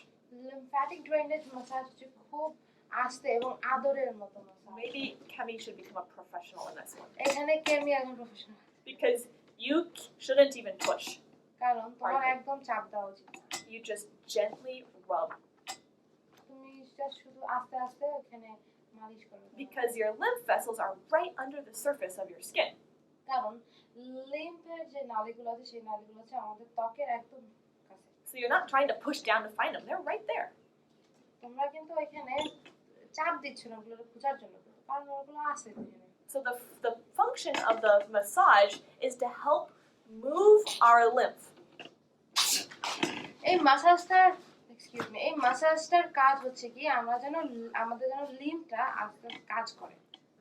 Lymphatic drainage massage হচ্ছে খুব আস্তে এবং আদরের মতো massage Maybe Kemi should become a professional in this one এখানে কেমি একজন professional because you shouldn't even push. কারণ তোমার Pardon? একদম চাপ দেওয়া উচিত না। You just gently rub তুমি just শুধু আস্তে আস্তে ওখানে মালিশ করো because your lymph vessels are right under the surface of your skin. কারণ লিম্ফের যে নালীগুলো আছে সেই নালীগুলো হচ্ছে আমাদের ত্বকের একদম কাছে So you're not trying to push down to find them. They're right there. তোমরা কিন্তু এখানে চাপ দিচ্ছ না ওগুলো খোঁজার জন্য কারণ ওগুলো আছে এখানে So the function of the massage is to help move our lymph. এই মাসাজটার এই মাসাজটার কাজ হচ্ছে কি আমাদের যেন লিম্ফটা আস্তে আস্তে কাজ করে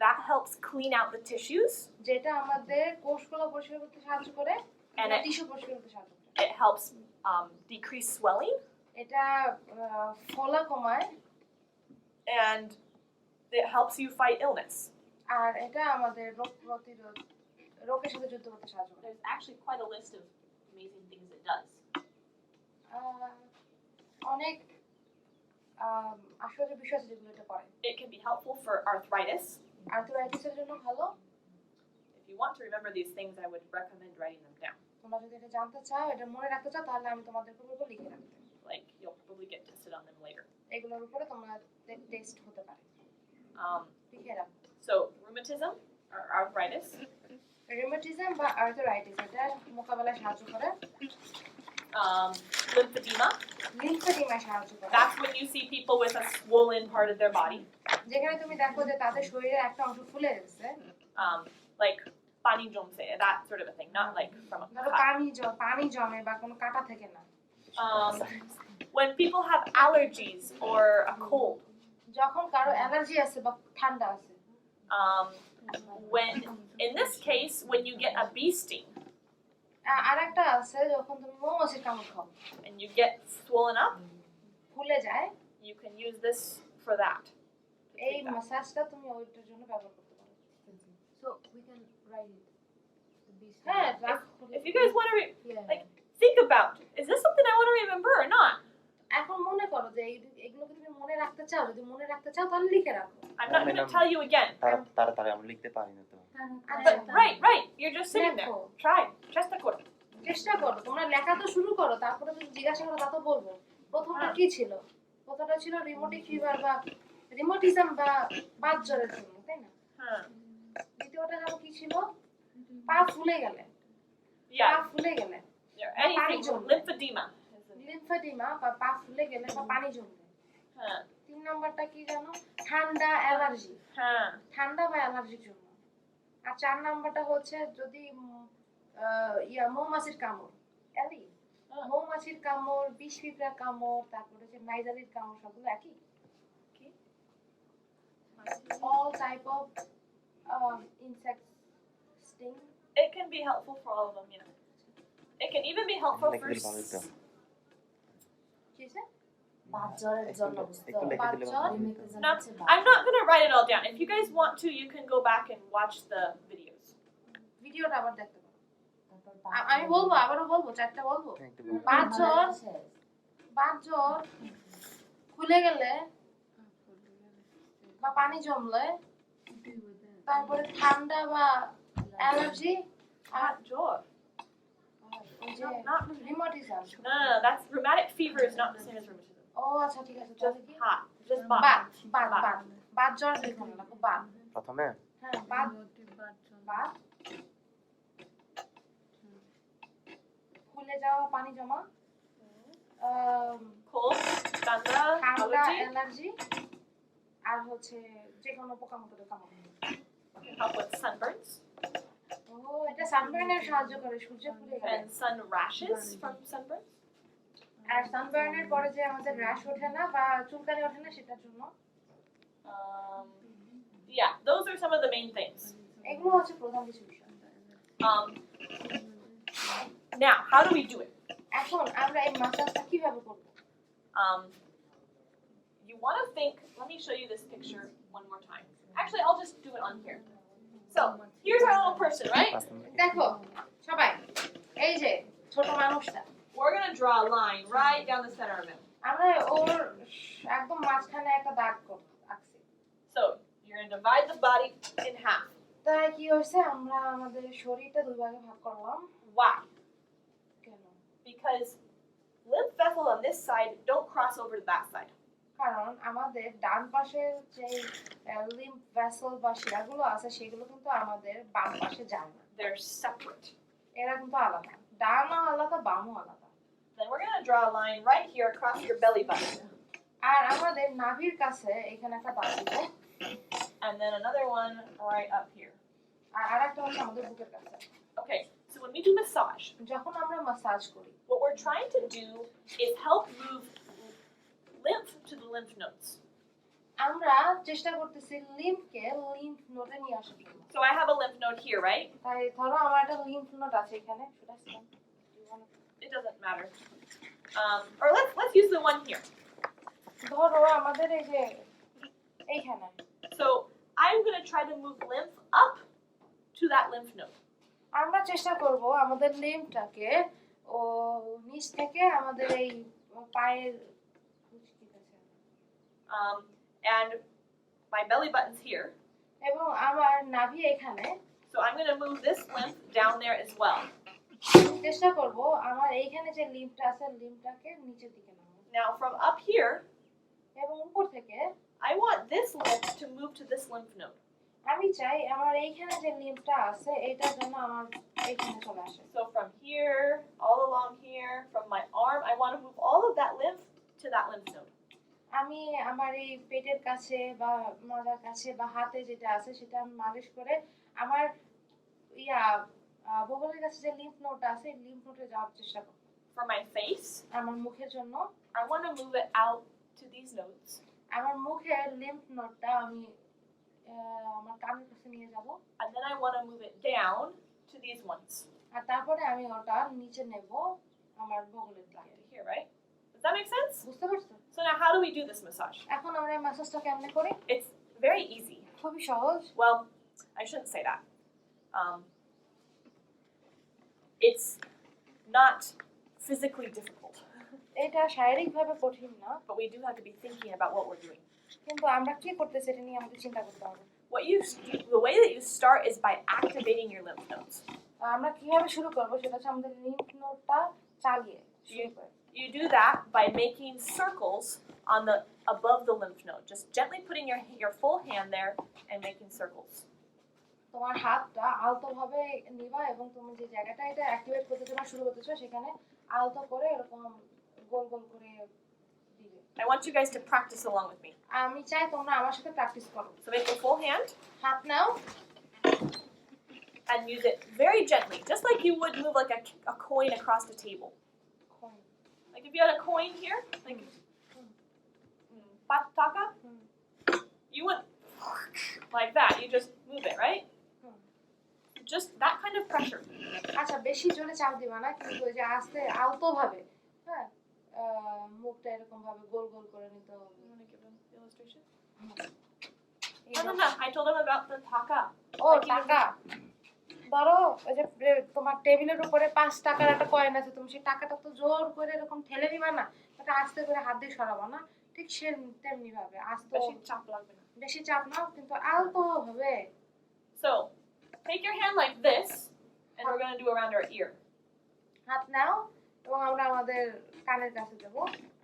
That helps clean out the tissues. যেটা আমাদের কোষগুলো পরিষ্কার করতে সাহায্য করে And it- টিস্যু পরিষ্কার করতে সাহায্য করে It helps decrease swelling এটা ফোলা কমায় and it helps you fight illness. আর এটা আমাদের রোগের সাথে যুদ্ধ করতে সাহায্য করে There's actually quite a list of amazing things it does. অনেক আশ্চর্য বিষয় আছে যেগুলো এটা করে It can be helpful for arthritis. আর্থ্রাইটিসের জন্য ভালো If you want to remember these things, I would recommend writing them down. তোমরা যদি এটা জানতে চাও এটা মনে রাখতে চাও তাহলে আমি তোমাদেরকে বলবো লিখে রাখতে Like you'll probably get tested on them later. এগুলোর উপরে তোমরা টেস্ট হতে পারে লিখে রাখো So rheumatism or arthritis, rheumatism বা আর্থ্রাইটিস এটা মোকাবেলায় সাহায্য করে lymphedema. লিম্ফেডিমায় সাহায্য করে That's when you see people with a swollen part of their body, যেখানে তুমি দেখো যে তাদের শরীরের একটা অংশ ফুলে গেছে like pani jomse, that sort of a thing, not like from a ধরো cut. পানি জমে বা কোনো কাটা থেকে না When people have allergies or a cold, যখন কারো অ্যালার্জি আছে বা ঠান্ডা আছে when in this case when you get a bee sting আর একটা আছে যখন তুমি মৌমাছির কামড় খাও and you get swollen up, ফুলে যায় you can use this for that. to এই treat that. ম্যাসাজটা তুমি ওইটার জন্য ব্যবহার করতে পারো So we can write it. The beast. হ্যাঁ If you guys want to Yeah. like think about, is this something I want to remember or not? এখন মনে করো যে এগুলোকে তুমি মনে রাখতে চাও যদি মনে রাখতে চাও তাহলে লিখে রাখো I'm not going to tell you again. তাড়াতাড়ি আমরা লিখতে পারি না তো But right, you're just sitting there. দেখো Try, চেষ্টা করো. চেষ্টা করো তোমরা লেখা তো শুরু করো তারপরে যদি জিজ্ঞাসা করো তা তো বলবো প্রথমটা কি ছিল প্রথমটা ছিল রিমোটিক ফিভার বা রিমোটিজম বা বাত জ্বরের জন্য তাই না Huh. দ্বিতীয়টা যেন কি ছিল পা ফুলে গেলে পা Yeah, ফুলে গেলে anything জমবে। lymphedema. লিম্ফেডিমা বা পা ফুলে গেলে বা পানি জমবে Huh. 3 নাম্বারটা কি জানো ঠান্ডা অ্যালার্জি Huh. ঠান্ডা বা অ্যালার্জির জন্য আর 4 নাম্বারটা হচ্ছে যদি মৌমাছির কামড় এলি মৌমাছির কামড় বিষ পিঁপড়ার কামড় তারপরে যে নাইজারির কামড় সবগুলো একই all type of insect sting It can be helpful for all of them, yeah. It can even be helpful for লিখে ভালো তো কি আছে বাচ্চাদের জন্য বুঝতে একটু লিখে দিলে ভালো হতো। No, I'm not going to write it all down. If you guys want to, you can go back and watch the videos. ভিডিওটা আবার দেখতে পারো আমি বলবো, আবারও বলবো, 4টা বলবো। হ্যাঁ, একটু বলো। বাতজ্বর খুলে গেলে বা পানি জমলে, তারপরে ঠান্ডা বা অ্যালার্জি, আর জ্বর. ওই যে Not রিউমাটিজম। No, that's rheumatic fever is not the same as rheumatism. ও আচ্ছা, ঠিক আছে, তাহলে Just কি? hot. Just বাত জ্বর লিখুন না, বাত। প্রথমে হ্যাঁ, বাত ফুলে যাওয়া, পানি জমা, Cold, ঠান্ডা, ঠান্ডা, allergy. অ্যালার্জি, আর হচ্ছে যে কোনো পোকামাকড়ে কামড়। Can help with sunburns ও, এটা সানবার্নের সাহায্য করে, সূর্যে পুড়ে গেলে। and sun rashes from sunburns. আর সানবার্নের পরে যে আমাদের র্যাশ ওঠে না বা চুলকানি ওঠে না, সেটার জন্য। Yeah, those are some of the main things. এগুলো হচ্ছে প্রধান কিছু বিষয়। Now, how do we do it? এখন আমরা এই মাসাজটা কিভাবে করব? You want to think, let me show you this picture one more time. Actually, I'll just do it on here. So, here's our little person, right? দেখো সবাই, এই যে ছোট মানুষটা, We're going to draw a line right down the center of him. আমরা ওর একদম মাঝখানে একটা দাগ আঁকছি। So, you're going to divide the body in half. তাই কি হয়েছে, আমরা আমাদের শরীরটা দুই ভাগে ভাগ করলাম। Why? কেন? Because lymph vessels on this side don't cross over to that side. কারণ আমাদের ডান পাশের যে লিম্ফ ভেসেল বা শিরাগুলো আছে, সেগুলো কিন্তু আমাদের বাম পাশে যায় না। They're separate. এরা কিন্তু আলাদা, ডানও আলাদা, বামও আলাদা। Then we're going to draw a line right here across your belly button. আর আমাদের নাভির কাছে এখানে একটা দাগ দিব, And then another one right up here. আর আরেকটা হচ্ছে আমাদের বুকের কাছে। Okay, so when we do massage, যখন আমরা মাসাজ করি, what we're trying to do is help move lymph to the lymph nodes. আমরা চেষ্টা করতেছি লিম্ফকে লিম্ফ নোডে নিয়ে আসার জন্য। So I have a lymph node here, right? তাই ধরো আমার একটা লিম্ফ নোড আছে এখানে, সেটা It doesn't matter. Or let's use the one here. ধরো আমাদের এই যে এইখানে। So I'm going to try to move lymph up to that lymph node. আমরা চেষ্টা করব আমাদের লিম্ফটাকে ও নিচ থেকে আমাদের এই পায়ের And my belly button's here. এবং আমার নাভি এখানে। So I'm going to move this lymph down there as well. আমি চেষ্টা করব আমার এইখানে যে লিম্ফটা আছে, লিম্ফটাকে নিচের দিকে নামানো। Now from up here, এবং উপর থেকে I want this lymph to move to this lymph node. আমি চাই আমার এইখানে যে লিম্ফটা আছে, এটা যেন আমার এইখানে চলে আসে। So from here, all along here, from my arm, I want to move all of that lymph to that lymph node. আমি আমার এই পেটের কাছে বা মাথার কাছে বা হাতে যেটা আছে, সেটা আমি মালিশ করে আমার বগলের কাছে যে লিম্ফ নোডটা আছে, এই লিম্ফ নোডে যাওয়ার চেষ্টা করব। For my face, আমার মুখের জন্য I want to move it out to these nodes. আমার মুখের লিম্ফ নোডটা আমি আমার কানের কাছে নিয়ে যাব, And then I want to move it down to these ones. আর তারপরে আমি ওটা নিচে নেব আমার বগলের দিকে। Here, right? Does that make sense? বুঝতে পারছো? So now how do we do this massage? এখন আমরা এই ম্যাসাজটা কেমনে করি? It's very easy. খুবই সহজ। Well, I shouldn't say that. It's not physically difficult, এটা শারীরিকভাবে কঠিন না, but we do have to be thinking about what we're doing. কিন্তু আমরা কি করতেছি এটা নিয়ে আমাদের চিন্তা করতে হবে। The way that you start is by activating your lymph nodes. আমরা কিভাবে শুরু করব, সেটা হচ্ছে আমাদের লিম্ফ নোডটা চালিয়ে শুরু করে। You do that by making circles on the above the lymph node. Just gently putting your full hand there and making circles. তোমার হাতটা আলতোভাবে নিবা এবং তুমি যে জায়গাটা এটা অ্যাক্টিভেট করতে তোমরা শুরু করতেছো, সেখানে আলতো করে এরকম গোল গোল করে দিবে। I want you guys to practice along with me. আমি চাই তোমরা আমার সাথে প্র্যাকটিস করো। So make your full hand হাত নাও and use it very gently, just like you would move like a coin across the table. Like if you had a coin here, like pataka, you wouldn't like that. You just move it, right? Just that kind of pressure. আচ্ছা, বেশি জোরে চাপ দিবা না, কিন্তু ওই যে আস্তে আলতোভাবে, হ্যাঁ, মুখটা এরকম ভাবে গোল গোল করে নিতে হবে। You want to give them the illustration? No. I told them about the taka. ও টাকা, ধরো ওই যে তোমার টেবিলের উপরে 5 টাকার একটা কয়েন আছে, তুমি সেই টাকাটা তো জোর করে এরকম ঠেলে দিবা না, এটা আস্তে করে হাত দিয়ে সরাবা না, ঠিক সে তেমনি ভাবে আস্তে বেশি চাপ লাগবে না। বেশি চাপ নাও কিন্তু আলতো হবে। So, take your hand like this, and we're going to do around our ear. হাত নাও এবং আমরা আমাদের কানের কাছে দেব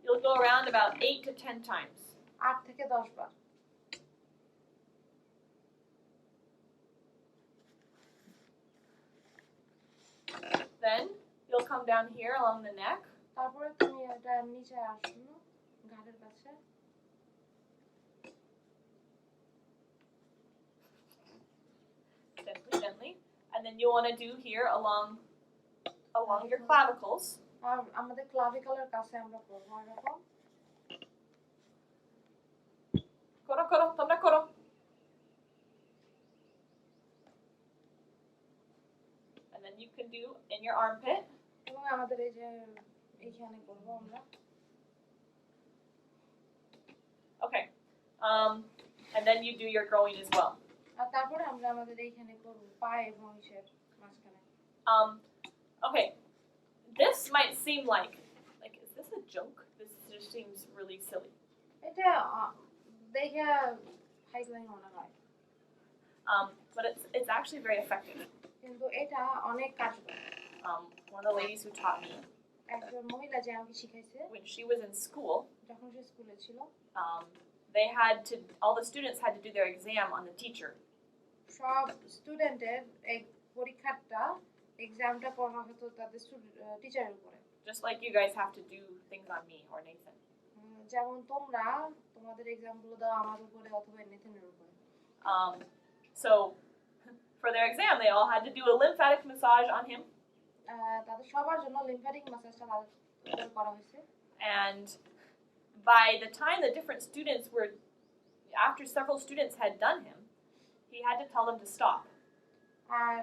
You'll go around about 8 to 10 times. 8 থেকে 10 বার। Then you'll come down here along the neck. তারপরে তুমি এটা নিচে আসো ঘাড়ের কাছে, Gently, gently. And then you want to do here along your clavicles. আর আমাদের ক্লাভিকলের কাছে আমরা করব এরকম। Koro, koro, tamra koro. And then you can do in your armpit. এবং আমাদের এই যে এইখানে করব আমরা। Okay. And then you do your groin as well. আর তারপরে আমরা আমাদের এইখানে করব পায়ে এবং ইসের মাঝখানে। Okay. This might seem like is this a joke? This just seems really silly. এটা দেখে হাইলাইন মনে হয়, But it's actually very effective. কিন্তু এটা অনেক কার্যকর। One of the ladies who taught me একজন মহিলা যে আমাকে শিখাইছে when she was in school, যখন সে স্কুলে ছিল, all the students had to do their exam on the teacher. সব স্টুডেন্টের এই পরীক্ষাটা এক্সামটা করা হতো তাদের টিচারের উপরে, Just like you guys have to do things on me or Nathan. যেমন তোমরা তোমাদের এক্সামগুলো দাও আমার উপরে অথবা নেথেনের উপরে। So for their exam, they all had to do a lymphatic massage on him. তাদের সবার জন্য লিম্ফ্যাটিক মাসাজটা তাদের করা হয়েছে। And by the time the different students after several students had done him, he had to tell them to stop. আর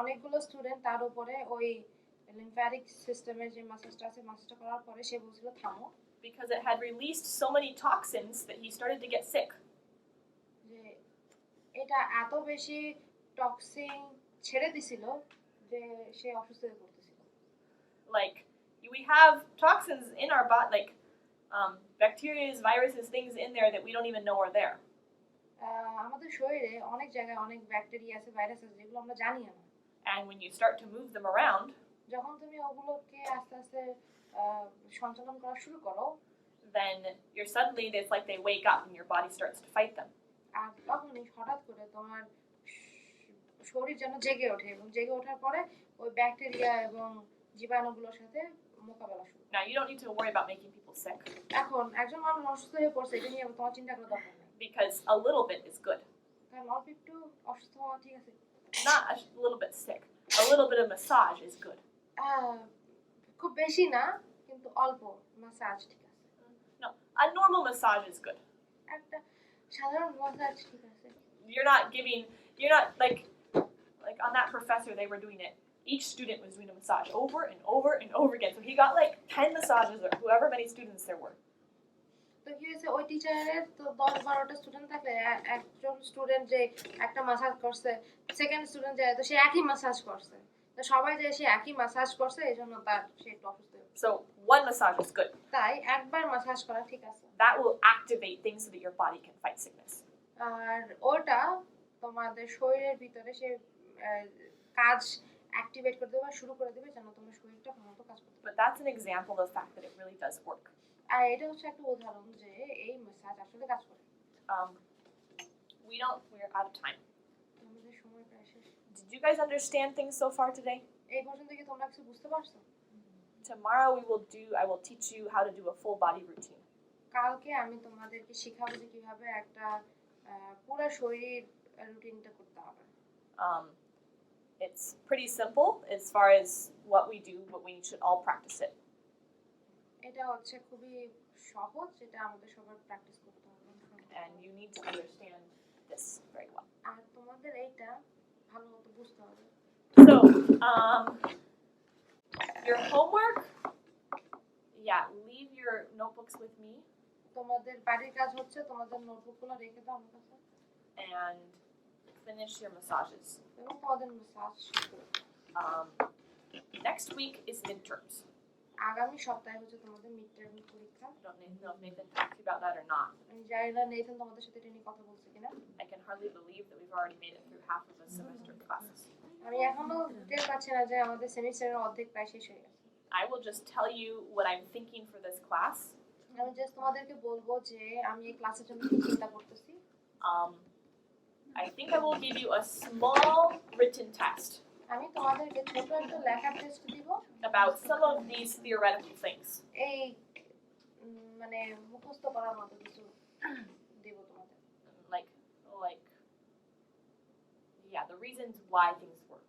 অনেকগুলো student তার উপরে ওই লিম্ফ্যাটিক সিস্টেমের যে মাসাজটা আছে মাসাজটা করার পরে সে বলছিল থামো, because it had released so many toxins that he started to get sick. যে এটা এত বেশি টক্সিন ছেড়ে দিছিল যে সে অসুস্থ হয়ে পড়তেছিল। Like we have toxins in our body, like bacteria, viruses, things in there that we don't even know are there. আমাদের শরীরে অনেক জায়গায় অনেক ব্যাকটেরিয়া আছে, ভাইরাস আছে যেগুলো আমরা জানি না। And when you start to move them around, যখন তুমি ওগুলোকে আস্তে আস্তে সঞ্চালন করা শুরু করো, then suddenly it's like they wake up and your body starts to fight them. আর তখনই হঠাৎ করে তোমার শরীর যেন জেগে ওঠে এবং জেগে ওঠার পরে ওই ব্যাকটেরিয়া এবং জীবাণুগুলোর সাথে মোকাবেলা শুরু। Now you don't need to worry about making people sick. এখন একজন মানুষ অসুস্থ হয়ে পড়ছে, এটা নিয়ে তোমার চিন্তা করার দরকার নেই, Because a little bit is good. কারণ অল্প একটু অসুস্থ হওয়া ঠিক আছে, Not a little bit sick. A little bit of massage is good. খুব বেশি না কিন্তু অল্প মাসাজ ঠিক আছে, No, a normal massage is good. একটা সাধারণ মাসাজ ঠিক আছে। You're not like on that professor, they were doing it. Each student was doing a massage over and over and over again. So he got like 10 massages or whoever many students there were. তো কি হয়েছে ওই টিচারের তো 10-12টা student থাকলে একজন student যে একটা মাসাজ করছে, সেকেন্ড স্টুডেন্ট যায় তো সে একই মাসাজ করছে, তো সবাই যে সে একই মাসাজ করছে এইজন্য তার সে একটু অসুস্থ হয়েছে। So one massage is good. তাই একবার মাসাজ করা ঠিক আছে। That will activate things so that your body can fight sickness. আর ওটা তোমাদের শরীরের ভিতরে সে কাজ অ্যাক্টিভেট করে দেবে, শুরু করে দেবে যেন তোমার শরীরটা ভালোমতো কাজ করতে পারে। But that's an example of the fact that it really does work. আর এটা হচ্ছে একটা উদাহরণ যে এই মাসাজ আসলে কাজ করে। We're out of time. আমাদের সময় প্রায় শেষ। Did you guys understand things so far today? এই পর্যন্ত কি তোমরা কিছু বুঝতে পারছো? Tomorrow I will teach you how to do a full body routine. কালকে আমি তোমাদেরকে শেখাবো যে কিভাবে একটা পুরো শরীর রুটিনটা করতে হবে। It's pretty simple as far as what we do, but we should all practice it. এটা হচ্ছে খুবই সহজ, যেটা আমাদের সবার প্র্যাকটিস করতে হবে। And you need to understand this very well. আর তোমাদের এইটা ভালোমতো বুঝতে হবে। So, your homework, leave your notebooks with me. তোমাদের বাড়ির কাজ হচ্ছে তোমাদের নোটবুকগুলো রেখে দাও আমার কাছে। And finish your massages. এবং তোমাদের massage শেষ করে দাও। Next week is midterms. আগামী সপ্তাহে হচ্ছে তোমাদের মিড টার্ম পরীক্ষা। I don't know if Nathan talked to you about that or not. আমি জানি না নেথন তোমাদের সাথে এটা নিয়ে কথা বলছে কিনা। I can hardly believe that we've already made it through half of the semester of classes. আমি এখনো টের পাচ্ছি না যে আমাদের সেমিস্টারের অর্ধেক প্রায় শেষ হয়ে গেছে। I will just tell you what I'm thinking for this class. আমি জাস্ট তোমাদেরকে বলবো যে আমি এই ক্লাসের জন্য কি চিন্তা করতেছি। I think I will give you a small written test আমি তোমাদেরকে ছোট একটা লেখার টেস্ট দিব about some of these theoretical things. এই মানে মুখস্থ করার মতো কিছু দেব তোমাদের। Like yeah, the reasons why things work.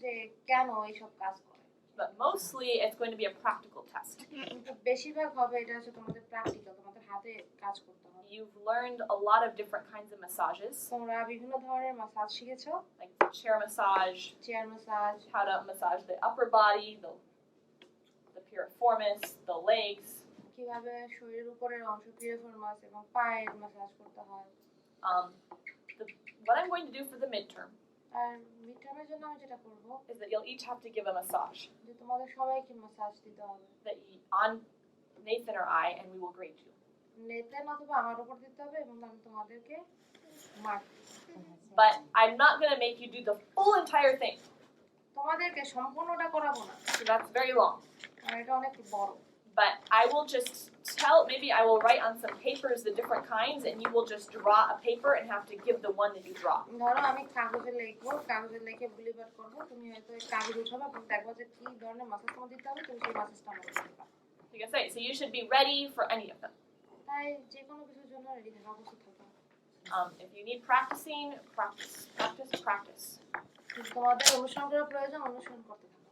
যে কেন এইসব কাজ করে। But mostly it's going to be a practical test. কিন্তু বেশিরভাগ হবে এটা হচ্ছে তোমাদের প্র্যাকটিক্যাল, তোমাদের হাতে কাজ করতে হবে। You've learned a lot of different kinds of massages, তোমরা বিভিন্ন ধরনের মাসাজ শিখেছো, like chair massage, chair massage, how to massage the upper body, the piriformis, the legs. কিভাবে শরীরের উপরের অংশ পিরিফর্মাস এবং পায়ের মাসাজ করতে হয়। What I'm going to do for the midterm আর মিড টার্মের জন্য আমি যেটা করব is that you'll each have to give a massage যে তোমাদের সবাইকে মাসাজ দিতে হবে। on Nathan or I, and we will grade you. নেতেন অথবা আমার উপর দিতে হবে এবং আমি তোমাদেরকে মার্ক দেব। But I'm not going to make you do the full entire thing. তোমাদেরকে সম্পূর্ণটা করাবো না, So that's very long. আর এটা অনেক বড়। But I will just maybe I will write on some papers the different kinds, and you will just draw a paper and have to give the one that you draw. ধরো আমি কাগজে লিখবো, কাগজে লিখে বুলিবার করব, তুমি হয়তো এই কাগজ উঠাবে এবং দেখবা যে কি ধরনের মাসাজ তোমার দিতে হবে, তুমি সেই মাসাজটা আমাকে দিবা। Like I say, so you should be ready for any of them. তাই যে কোনো কিছুর জন্য রেডি থাকা, প্রস্তুত থাকা। If you need practicing, practice. যদি তোমাদের অনুসরণ করার প্রয়োজন, অনুসরণ করতে থাকো।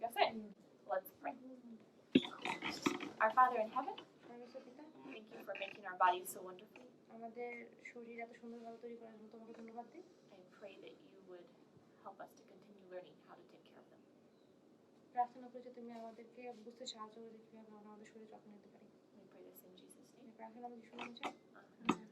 Like I say, let's pray. Our Father in heaven, পিতা, thank you for making our bodies so wonderful. আমাদের শরীর এত সুন্দরভাবে তৈরি করার জন্য তোমাকে ধন্যবাদ দিই। I pray that you would help us to continue learning how to take care of them. প্রার্থনা করি যে তুমি আমাদেরকে বুঝতে সাহায্য করে যে কিভাবে আমরা আমাদের শরীর যত্ন নিতে পারি। We pray this in Jesus' name. প্রার্থনা আমি যিশুর নামে চাই। Amen.